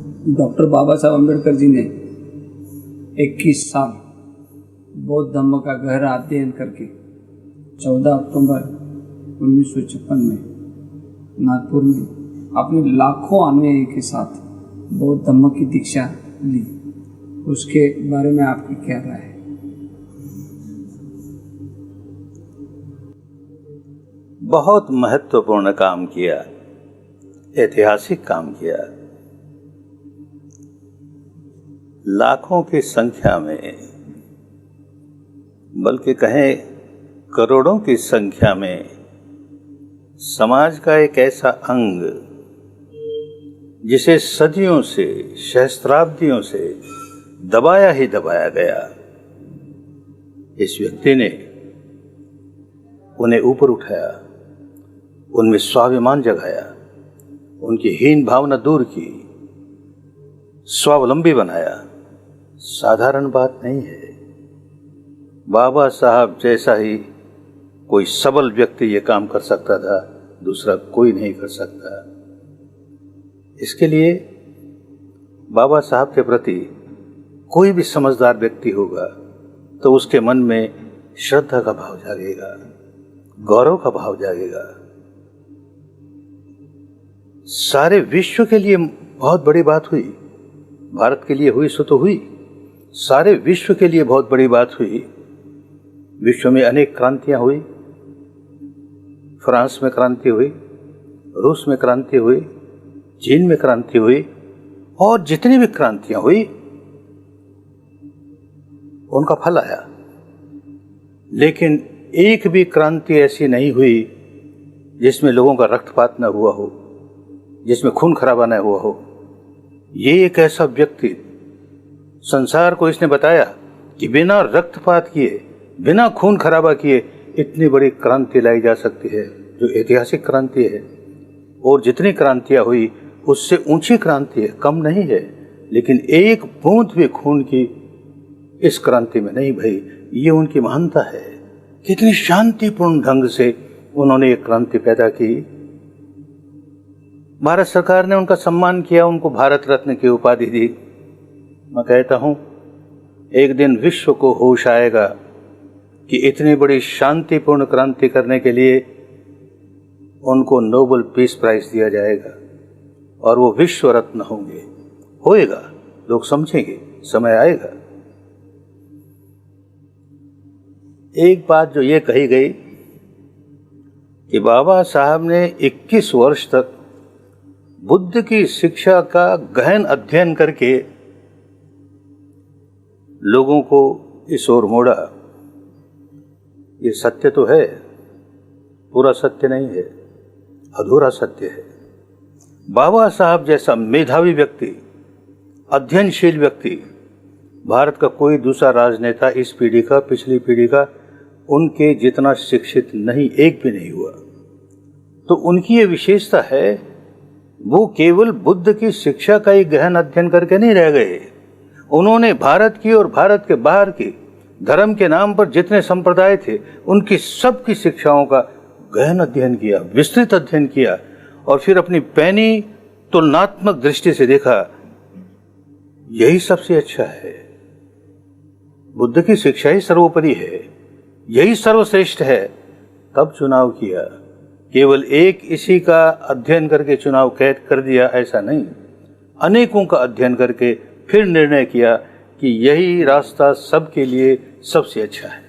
Doctor बाबा साहब अम्बेडकर जी ने 21 साल बौद्ध धम्म का गहरा अध्ययन करके 14 अक्टूबर 1956 में नागपुर में अपने लाखों अनुयायी के साथ बौद्ध धम्म की दीक्षा ली। उसके बारे में आपकी क्या राय है? बहुत महत्वपूर्ण काम किया, ऐतिहासिक काम किया। लाखों की संख्या में, बल्कि कहें करोड़ों की संख्या में समाज का एक ऐसा अंग जिसे सदियों से, सहस्त्राब्दियों से दबाया ही दबाया गया, इस व्यक्ति ने उन्हें ऊपर उठाया, उनमें स्वाभिमान जगाया, उनकी हीन भावना दूर की, स्वावलंबी बनाया। साधारण बात नहीं है। बाबा साहब जैसा ही कोई सबल व्यक्ति ये काम कर सकता था, दूसरा कोई नहीं कर सकता। इसके लिए बाबा साहब के प्रति कोई भी समझदार व्यक्ति होगा तो उसके मन में श्रद्धा का भाव जागेगा, गौरव का भाव जागेगा। सारे विश्व के लिए बहुत बड़ी बात हुई, भारत के लिए हुई सो तो हुई, सारे विश्व के लिए बहुत बड़ी बात हुई। विश्व में अनेक क्रांतियां हुई, फ्रांस में क्रांति हुई, रूस में क्रांति हुई, चीन में क्रांति हुई, और जितनी भी क्रांतियां हुई उनका फल आया। लेकिन एक भी क्रांति ऐसी नहीं हुई जिसमें लोगों का रक्तपात न हुआ हो, जिसमें खून खराबा न हुआ हो। ये एक ऐसा व्यक्ति, संसार को इसने बताया कि बिना रक्तपात किए, बिना खून खराबा किए इतनी बड़ी क्रांति लाई जा सकती है, जो ऐतिहासिक क्रांति है। और जितनी क्रांतियां हुई उससे ऊंची क्रांति है, कम नहीं है। लेकिन एक बूंद भी खून की इस क्रांति में नहीं भई। ये उनकी महानता है। कितनी शांतिपूर्ण ढंग से उन्होंने एक क्रांति पैदा की। भारत सरकार ने उनका सम्मान किया, उनको भारत रत्न की उपाधि दी। मैं कहता हूं, एक दिन विश्व को होश आएगा कि इतनी बड़ी शांतिपूर्ण क्रांति करने के लिए उनको नोबेल पीस प्राइज दिया जाएगा और वो विश्व रत्न होंगे। होएगा, लोग समझेंगे, समय आएगा। एक बात जो ये कही गई कि बाबा साहब ने 21 वर्ष तक बुद्ध की शिक्षा का गहन अध्ययन करके लोगों को इस ओर मोड़ा, ये सत्य तो है, पूरा सत्य नहीं है, अधूरा सत्य है। बाबा साहब जैसा मेधावी व्यक्ति, अध्ययनशील व्यक्ति भारत का कोई दूसरा राजनेता इस पीढ़ी का, पिछली पीढ़ी का उनके जितना शिक्षित नहीं, एक भी नहीं हुआ। तो उनकी ये विशेषता है, वो केवल बुद्ध की शिक्षा का ही गहन अध्ययन करके नहीं रह गए। उन्होंने भारत की और भारत के बाहर की धर्म के नाम पर जितने संप्रदाय थे उनकी सबकी शिक्षाओं का गहन अध्ययन किया, विस्तृत अध्ययन किया, और फिर अपनी पैनी तुलनात्मक दृष्टि से देखा, यही सबसे अच्छा है। बुद्ध की शिक्षा ही सर्वोपरि है, यही सर्वश्रेष्ठ है। तब चुनाव किया। केवल एक इसी का अध्ययन करके चुनाव कैद कर दिया, ऐसा नहीं। अनेकों का अध्ययन करके फिर निर्णय किया कि यही रास्ता सबके लिए सबसे अच्छा है।